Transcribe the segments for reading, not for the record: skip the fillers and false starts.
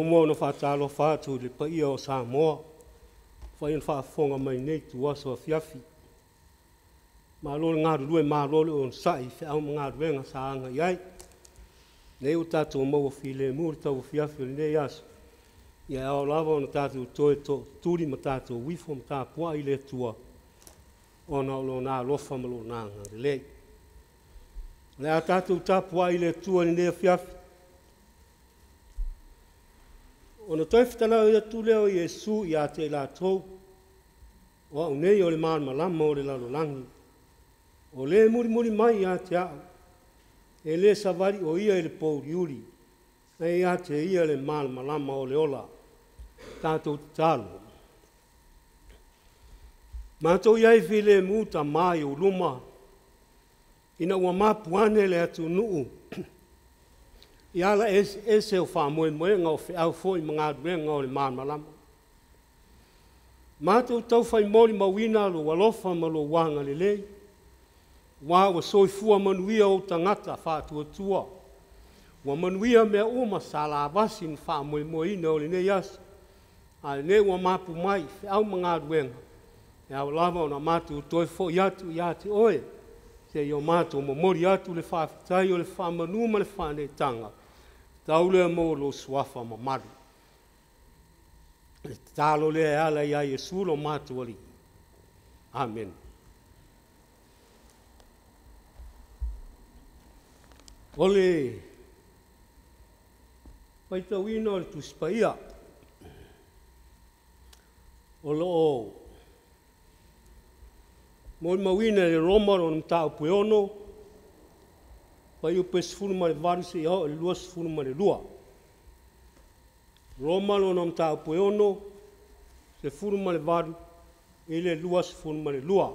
mo no whātalo whātu le paia o Samoa. Whain whaafonga mai nei tu aso Afiafi. Ma lole ngā rue ma lole o nsai whiau ngā ruenga sa anga iai. Nei o tātou maua while mūri tau Afiafi o nei aso. Ia ao lava o na tātou toe to turi ma tātou wifo ma tāpua i le tua. O na o lo nā lofa ma lo nā ngā relei. Le a tātou tāpua i le tua ni nei Afiafi. O na toi whitala o ia tu leo i Jesu i a te la tau. O au nei o le maan malama o le lalo langi. O le muri mai i a te au. E le savari o ia i le pouri uri. E i a te ia le maan malama o le ola. Tātou te talo. Mātou iai while mūta mai o luma. Ina ua mapuane le atu nuu. I ala ese o whamoe ngā o whiau fōi mga ruenga o le maan malama. Mātou tau whai mori mawina lo walofa ma lo wanga le lei. Wā wa soifua manuia o tangata whātua tua. Wa manuia mea uma sa la vasi ni whamoe ina o le nei asu. A le nei wa mapu mai whiau mga ruenga. E au lava o na mātou toi fo i atu oe. Se i o mātou mori atu le whaafitai o le whamanu ma le whanei tanga. Taulea mo lo suafa ma maru. E talo lea e ala ia Jesu lo mātou ali. Amen. Ole, paitawina o le tuspaia. Ole o. Moi mawina le Roma o mtao pueono. Pai o pe sfuru ma le varu se iau le lua sfuru ma le lua. Roma lo na mtao pueono. Se furu ma le varu. Ile lua sfuru ma le lua.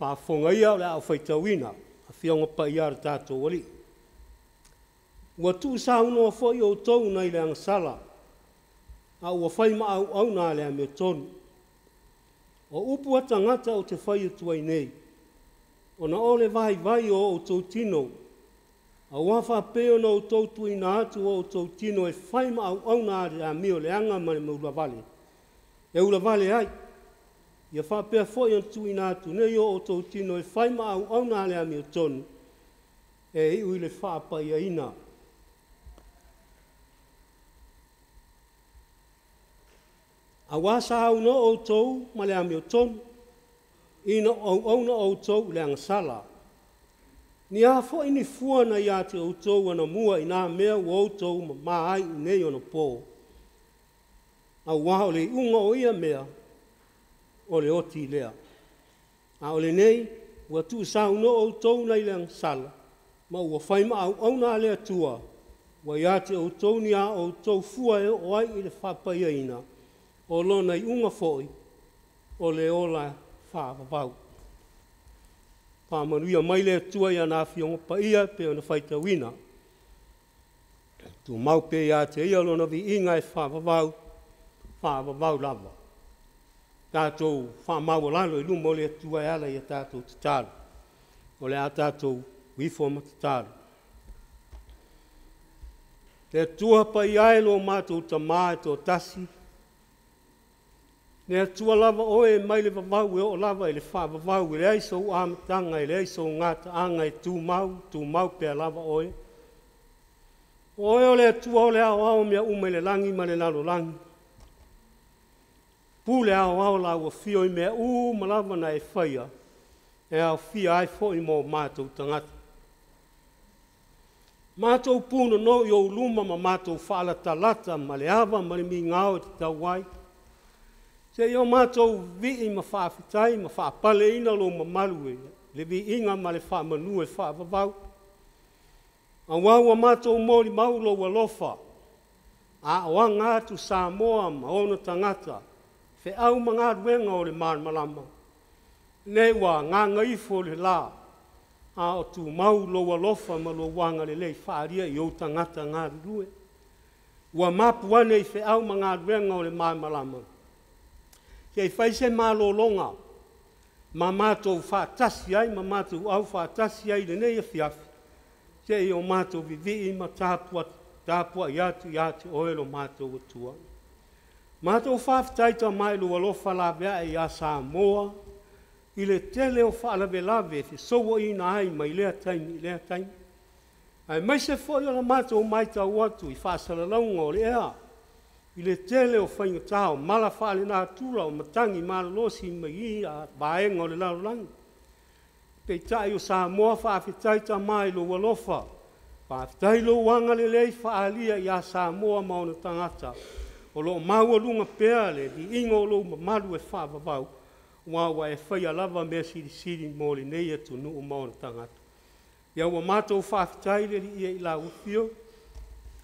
Whaafonga ia le au whaitawina. A whionga pa ia re tātou wali. Ua tu sa uno a whai o tau nei le angasala. A ua whai ma au nā le a me tonu. O upu ata ngata o te whai atuai nei. O na ole vai o tau tino. A wafa peo na o tau tui na atu o tau tino e whai ma au nā le a mio le anga ma le maula vale. E ula vale ai. Ia wha pea fo i tui na atu nei o tau tino e whai ma au nā le a mio tonu. E iu i le wha pa ia ina. A wasa au no o tau ma le a mio tonu. Ina au na o tau le angasala. Ni a fo ini fua na ia te o tau ana mua ina mea o tau ma ai nei ona pō. A waha o le unga o ia mea o le oti lea. A o le nei, ua tu sa uno o tau nei le angasala. Ma ua whaima au na lea tua. Wa ia te o tau ni a o tau fua e o ai i le whapaia ina. O lo nei unga foi o le ola whaavavau. Whamanuia mai le tua ia nā whionga pa ia pe o na whaitawina. Tu mau pe ia te ia lo na vi inga e whaavavau lava. Tātou whamau lalo i lumo le tua e ala i a tātou tataru. O le a tātou wifo ma tataru. Te tua pa ia e lo mātou tamā e tō tasi. Ne tua lava oe mai le vavau e o lava i le wha vavau i le aiso u amatanga i le aiso ngata anga i tū mau pia lava oe. Oe o le tua o le ao mea ume le langi ma le lalo langi. Pū le ao la ua fio i mea ma lava na e whaia. E au fia ai fo i mō mātou tangata. Mātou pūna no i o luma ma mātou whaala talata ma le awa ma le mi ngāo te tauai. Se yo mātou vii ma whaafitai, ma whaapale ina lo ma malu e. Le vi inga ma le whaamanu e whaavavau. A waua mātou mori mau lo walofa. A oa ngātu Samoa ma ona tangata. Fe au ma ngā ruenga o le malama. Ne wa ngā ngaifo le la. A o tu mau lo walofa ma lo wanga le lei whaaria i o tangata ngā rue. Ua mapuane i fe au ma ngā ruenga o le malama. Kei whai se mālolonga, ma mātou whātasi ai, ma mātou au whātasi ai le nei Afiafi. Se i o mātou vivi ma tāpua Tapuaiga atu oe lo mātou atua. Mātou whaafitai ta mai lua lofa lawea e a Samoa, i le tele o whaalawelawe, te soua ina ai mai lea taimi. Ai mai se fwoi o la mātou mai tau atu i whaasalaunga o le ea, i le tele o whainga tau, mala whaale nā tura o matangi malolosi mai i a baenga o le laulangi. Pei tai o Samoa whaafitai ta mai lua lofa, whaafitai lo wanga le lei whaalia i a Samoa mauna tangata, o lo maua lunga pea le di ingo lo mamalu e whaavavau, wawa e whaia lava mea siri mo le nei atu nuu mauna tangata. Ia ua mātou whaafitai le ia i la ufio,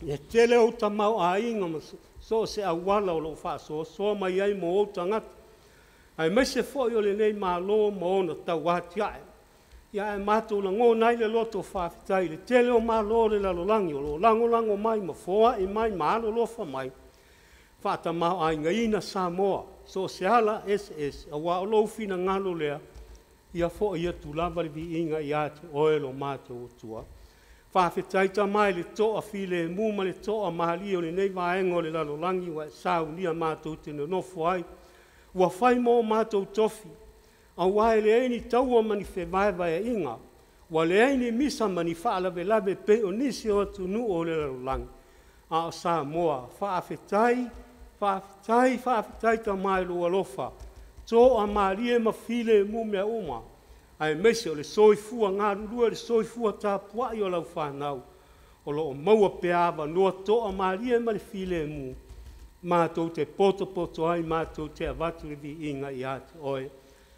ia tele o tamau a inga ma so se awala o lo whaasoa mai ai mo o tangata. Ai mai se fwoi o le nei malo maona tau wahatiae. Ia e mātou la ngō nai le loto whaafitai le tele o malo le lalolangi o lo lango mai ma foa i mai ma alo lofa mai. Whaata mau ai ngaina Samoa, so se ala SS, a wa o lo fina ngalo lea, ia fo ia tu lava le vi inga i ate oe lo mātou tua. Whaafetai ta mai le toa file mu ma le toa mahali o le nei vaenga o le lalolangi wa sau nia mātou tino nofo ai. Ua whai mo mātou tofi, a wae le eini taua mani whewaiwa e inga, wa le eini misa mani whaalawe pe o nisi o atu nu o le lalolangi. A Samoa, whaafetai ta mai lua lofa. Tō a marie ma file mu mea uma. Ai mese o le soifua ngā rurua le soifua Tapuaiga o lau whanau. O lo o maua peawa noa tō a marie ma le file mu. Mātou te poto ai, mātou te avatu le vi inga i ate oe.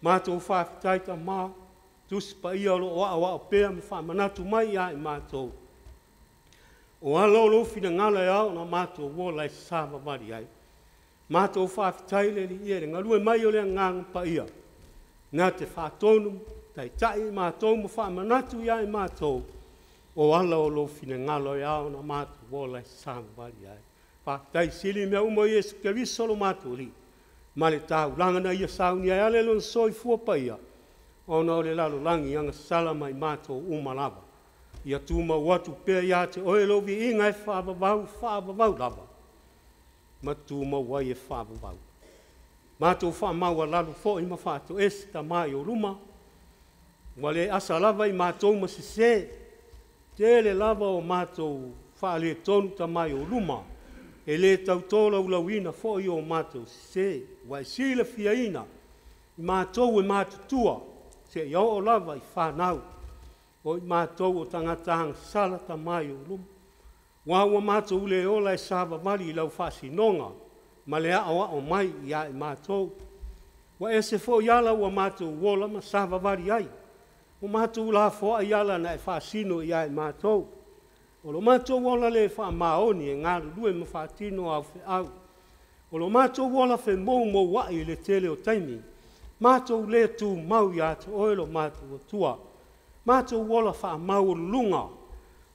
Mātou whaafitai ta mā, tuspa ia o lo oa pea me whaamanatu mai ia i mātou. O alo fina ngala e au na mātou wola e SAVAI'I ai. Mātou whaafitai le li ia, ngalue mai o le ngang pa ia. Nā te whaatonu, tai mātou mo whaamanatu ia i mātou. O ala o lo fina ngala e au na mātou wola e SAVAI'I ai. Whaafitai sili mea umo i Yesu Keriso lo mātou li. Ma le tāu langana ia sauni ai ale lon soi fua pa ia. O na o le lalo langi anga salama i mātou umalava. Ia tūma watu pēr ia te oe lovi inga e whaavavau lava. Ma tūma wai e whaavavau. Mātou whaamaua lalu fo i ma whātou ta mai o ruma. Wale asa lava i mātou ma se. Tele lava o mātou whaale tonu ta mai o ruma. E le tautola ulawina fo i o mātou se. Wai sila fiaina. I mātou e mātutua. Se iau o lava i whanau. O i mātou o tangatang sala ta mai o luma. Wawa mātou le ola e SAVAI'I i lau whasinonga, ma le o mai i ai mātou. Wa e se fo iala ua mātou wola ma SAVAI'I ai. O mātou la fo iala na e whasino i ai mātou. O lo mātou wola le wha maoni e ngāru lue ma whatino au whe au. O lo mātou wola whe mou wai le tele o taimi. Mātou le tū mau i atu oelo mātou o tua. Mātou wola wha mau lunga.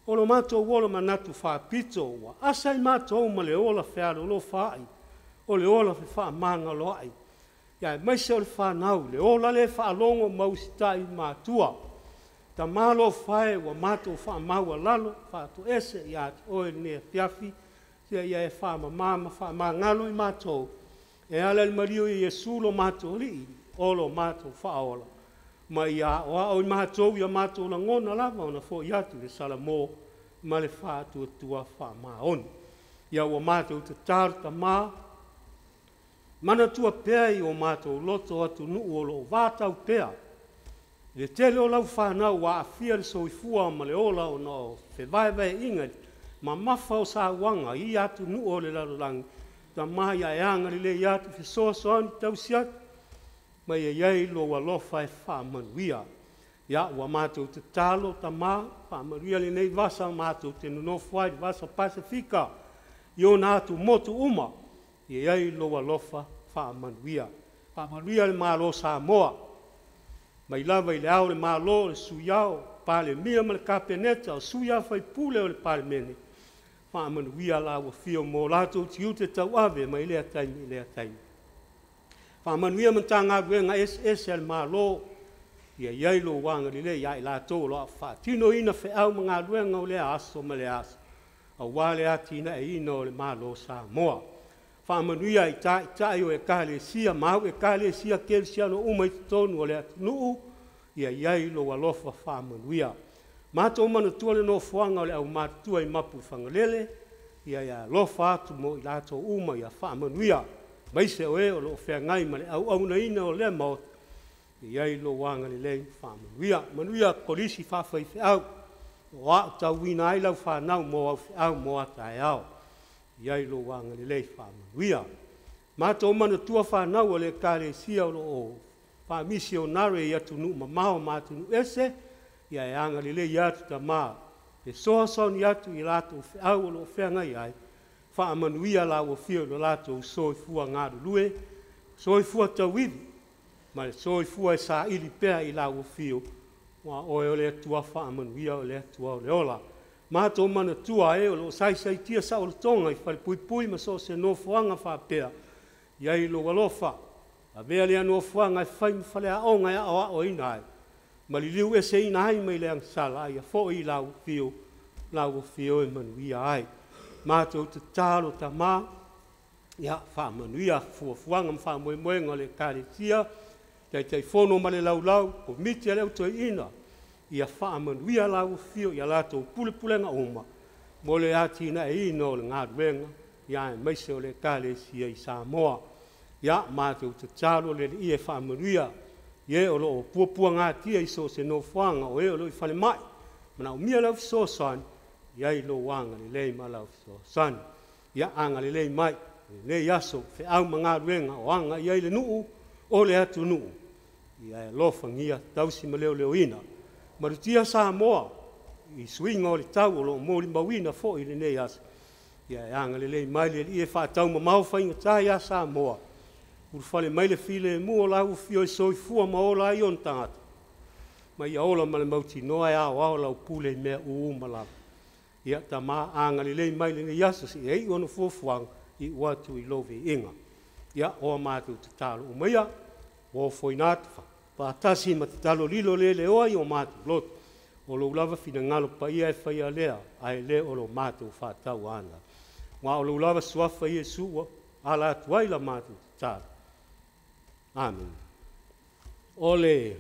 O lo mātou wola manatu wha pito wa. Asai mātou ma le ola whiaro lo whai. O le ola wha manga loai. Ia mai se o le wha nau. Le ola le wha longo mausitai mātua. Ta malo whae wa mātou wha maua lalo. Wha to ese i ati oe ne Afiafi. Sia ia e wha mamama wha mangalo i mātou. E ala le mario i Yesu lo mātou li. O lo mātou wha ola. Ma ia o i mātou ia mātou la ngona lava ona fo i atu le sala mō ma le wha tua wha maoni. Ia o mātou te tāru ta mā. Mana tua pēa i o mātou loto atu nuu o lo vātau pēa. Le tele o lau whanau wa afia le soifua ma le ola o no whewaiwai inga ma mawha o sa wanga i atu nuu o le lalolangi. Ta mā ia e anga le i atu whisoa soani tau siat. Ma ia iei lo wa lofa e whaamanuia. Ia ua mātou te tālo ta mā, whaamanuia le nei vasa mātou te nunofwai, vasa Pasifika. Io nātu motu uma, ia iei lo wa lofa whaamanuia. Whaamanuia le mālo Samoa. Mai lava i le au le mālo le suyao, pāle mia ma le kapeneta, o suya whai pule o le pāle mene. Whaamanuia la ua fio mō lātou tiute tau ave, mai lea taimi. Whamanuia mantanga guenga SS al malo. Ia iei lo wanga li le iai la tō lo a wha. Tino ina whe au mga luenga o le aso ma le aso. wale atina e ino le malo Samoa. Whaamanuia i tai o ekalesia, mau ekalesia kelsia no umai tonu o le atunuu, ia iai lo walofa whaamanuia. Mātou manatua le no fuanga o le au mātua i mapu whangalele, ia lofa atu mo i lato uma ia whaamanuia. Maise o o lo whea ngai ma le au na ina o le maot, iai lo wanga le lei whaamanuia. Manuia polisi whawhai whiau, o a tau wina ai lau whanau mo au whiau mo atai au. Iai lo wanga le lei whaamanuia. Mātou manatua whanau o le kāresia o Faamisionare ia tunu mamao mātunu ese, ia e anga le lei atu ta maa. E soa soni atu i lato whiau o lo whea ngai ai, whaamanuia la o whio lo lato soi fua ngāru lue, soi fua tauivi, ma le soi fua e sa ili pea i la o whio, wa oe o le atua whaamanuia o le atua o le ola. Mātou manatua e o lo sai tia sa o le tonga i whare pui pui ma so se no fuanga whapea, iai lo walofa, a vea lea no fuanga e whai mwhale a onga e a o ina ai, ma li liu e se ina ai mai leang sala ai a fo i la o whio e manuia ai. Mātou te tālo ta mā, ia whaamanuia fuafuanga ma whaamoemoenga le kāretia, tei whono ma le laulau, komiti a leo toi ina, ia whaamanuia la o whio, ia lato pulepulenga oma, mo le atina e ina o le ngāruenga, ia e maise o le kāresia i Samoa, ia mātou te tālo le i e whaamanuia, ie o lo puapua ngātia i so se no whanga, o e o lo i whale mai, mana o mia lau so sani, iai lo wanga le lei ma lau so sani, ia anga le lei mai, le yaso, fe au ma ngāruenga, o anga iai le nuu, o le atu nuu, ia e lofa ngia, tausi ma leo ina, marutia Samoa, i swinga o le tau o lo mōli mawina fo i le nei asa, ia e anga le lei mai le i e whaatau ma mau whainga tai a Samoa, uru whale mai le file mua lau fio i soi fua ma ola i on tangata, ma ia ola ma le mauti noa e ao ao lau pule i mea uu ma lau, ia ta ma anga le lei mai le nei asa si ei ono fuafuang i watu i love inga, ia oa mātou te talo o maia, o foinatu Pātasi ma te talo lilo le oa i o mātou lotu. O lo lava fina ngalo pa ia e whaia lea, ai le o lo mātou whātau ana. Ngā o lo lava suafa i e sua, ala atuaila mātou te tāra. Amen. O le,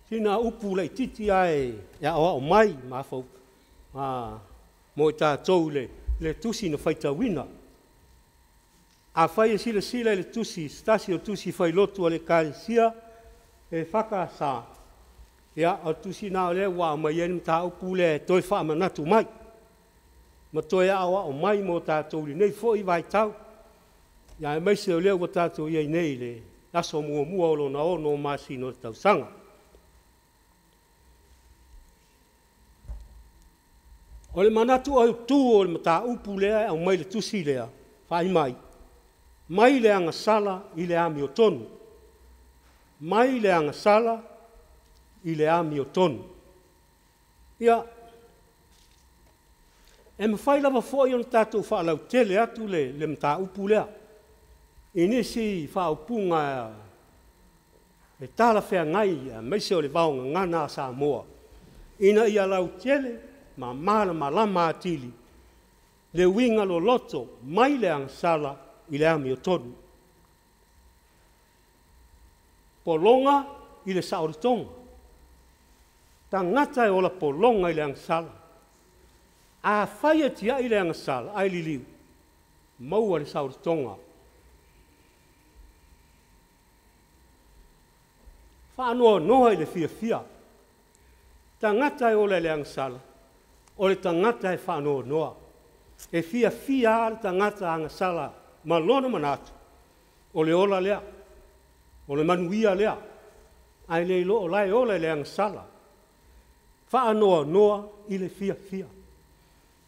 tina upu lei titi ai, ia oa o mai, mafau, mo i tātou le tusi na whaitawina. A whai e sila le tusi, stasi o tusi whai lotu a le kāresia, e whakasa. Ia, o tusi nā o le wā o mai enim tā upu le toi whaamanatu mai. Ma toi awa o mai mo tātou li nei fo i vai tau. Ia e maise o leo wa tātou iei nei le aso mua o lo na o no māsi no tau sanga. O le manatu au tū o le mata upu lea au mai le tusi lea, whai mai. Mai le anga sala i le ami o tonu. Mai le anga sala i le ami o tonu. Ia, e mawhai lava fo i on tātou whaalau tele atu le mta upu lea. I nisi whaupunga e tāla whea ngai, meise o le vaonga ngana Samoa. Ina ia lau tele, ma mara ma lama atili. Le winga lo loto, mai le anga sala i le ami o tonu. Polonga i le saoritonga. Tangata e ola polonga i le angsala. A whaia tia i le angsala, ai li liu. Maua le saoritonga. Whaanoa noa i le fia. Tangata e ola le angsala. O le tangata e whaanoa noa. E fia le tangata angsala. Malona manatu, o le ola lea, o le manuia lea, ai le ilo o lai ola le angsala. Wha noa i le fia.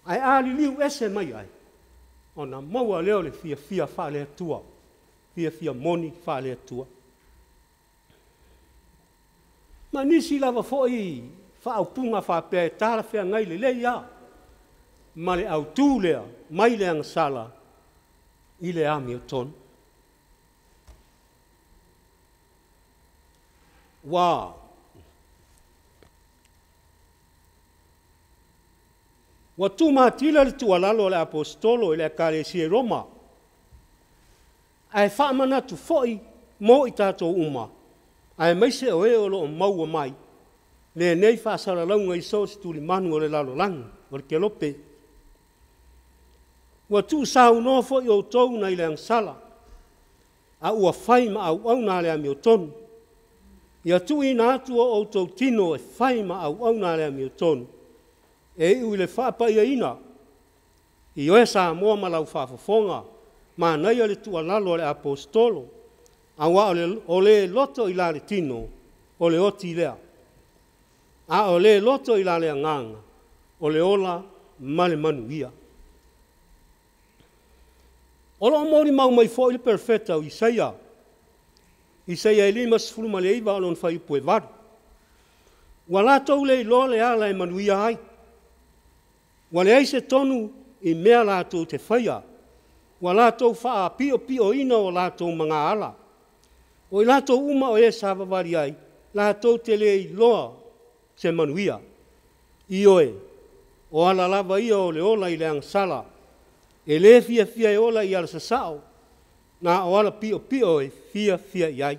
Ai ali liu ese mai ai, o na maua leo le fia wha le atua, fia moni wha le atua. Ma nisi lava foi wha au punga wha pia e tāra whea ngai le ia, ma le au tū lea, mai le angsala, i le ami o tonu. Wā. Ua tumatila le tualalo o le apostolo i le ekalesia i Roma. Ae whaamanatu fo'i mo i tātou uma. Ae maise o o lo o maua mai. Le nei whaasara launga i so tuli manu o le lalo langi, o le kelope. Ua tu sau no fo'i o tou na i le angsala. A ua whai ma au au na le ami o tonu. Ia tu ina atu o tou tino e whai ma au au na le ami o tonu. E iu le whaapa ia ina. I oe Samoa ma lau whaafafonga. Ma nei le tualalo le apostolo. Awa o le loto i la le tino. O le oti lea. A o le loto i la le anganga. O le ola ma le manuia. O lo mori mau mai fo il perfetta o Isaia. Isaia e lima sifuru ma le iwa o lon whai pue varu. Wa la tau le ilo le ala e manuia ai. Wa le aise tonu i mea la tau te whaia. Wa la tau wha pio pio ina o la tau mga ala. O i la tau uma o e SAVAI'I, la tau te le iloa se manuia. I oe, o ala lava ia o le ola i le angsala. E le fia fia e ola i ala sasao. Na o ala pio pio e fia fia iai.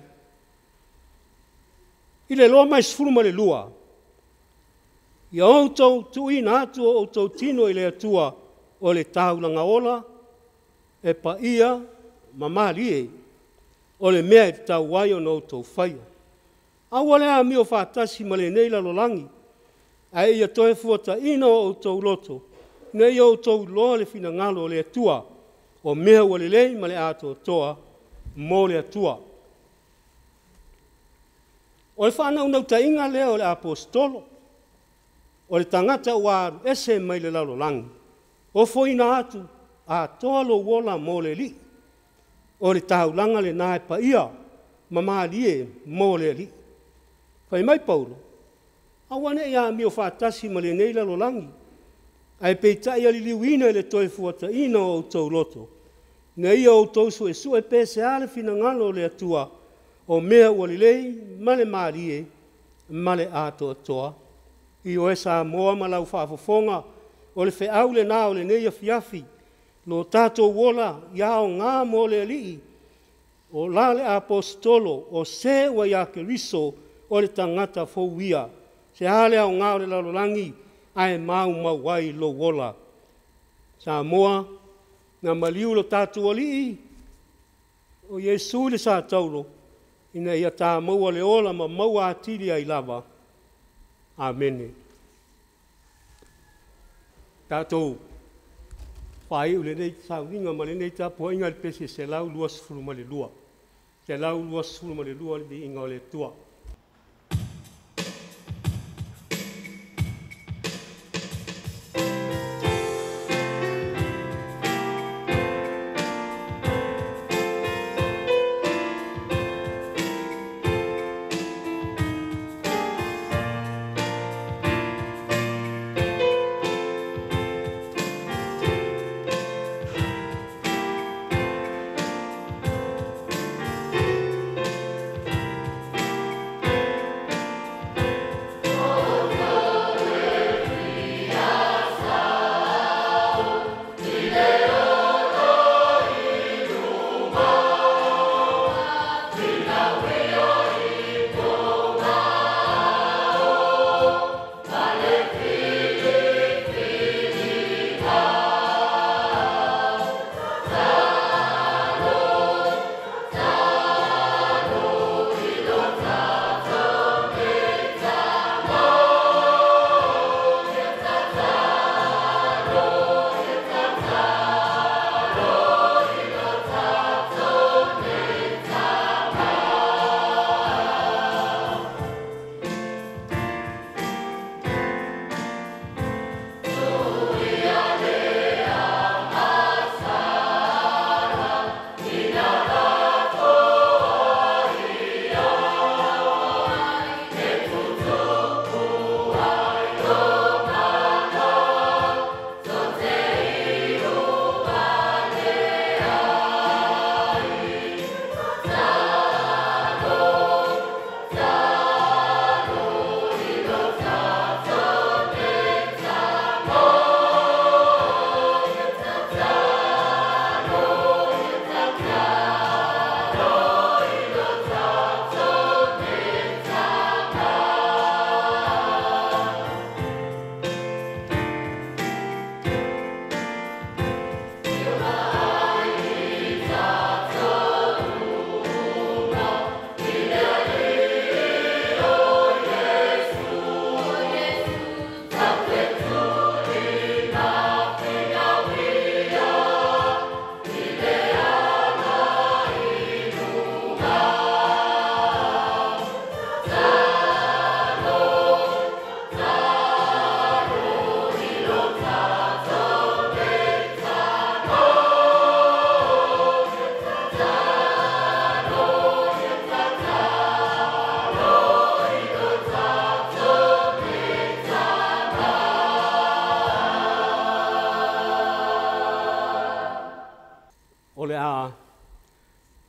I le loa mai sifuru ma le lua. Ia outou tuina atu o outou tino i le atua o le taulanga ola, e pa ia mamalie o le mea e tau wai o no outou whaia. Aua lea mi o whaatasi ma le neila lolangi, a ia toe fuata ina o outou loto, nei outou loa le fina ngalo o le atua, o mea ua le lei ma le ato toa mo le atua. O le whanau nau ta inga lea o le apostolo, o le tangata waru ese mai le lalolangi. O foina atu a toa lo wola mo le li. O le taulanga le nae pa ia, mama lie mo le li. Whai mai Paulo, awane ia mi o whaatasi ma le nei lalolangi. Ai peitai ali liwina le toe fuata ina o tau loto. Nei o tau su e pese ale fina ngalo le atua, o mea ua lilei, male marie, male ato atoa. I o Samoa ma lau whaafafonga, o le wheau le nā o le nei Afiafi, lo tātou wola, ia o ngā mo le alii, o la le apostolo, o se wa ia ke riso, o le tangata fauia, se hale au ngā o le lalolangi, ai mau wai lo wola. Samoa, na maliu lo tātou alii, o Yesu le sa taulo, ina ia tā maua le ola ma maua atiri ai lava. Amen. Tātou, whai ule nei sauringa ma le nei Tapuaiga le pese se lau lua sifuru ma le lua. Se lau lua sifuru ma le lua le inga o le tua.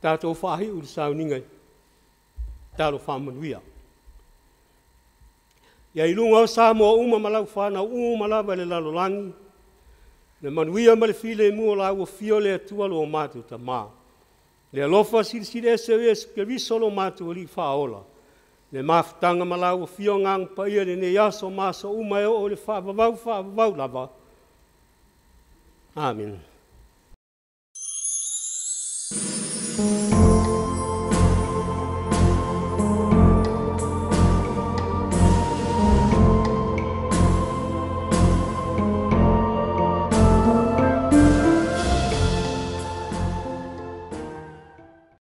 tātou whaahi uri sauningai, tātou whamanuia. Ia ilunga o Samoa uma malau whanau uma lava le lalolangi, le manuia ma le file mua la ua fio le atua lo mātou ta mā. Le alofa sirisire SOS ke viso lo mātou li whaola. Le mafutanga ma la ua fio ngang pa ia le ne yaso maso uma e o le whaavavau lava. Amen.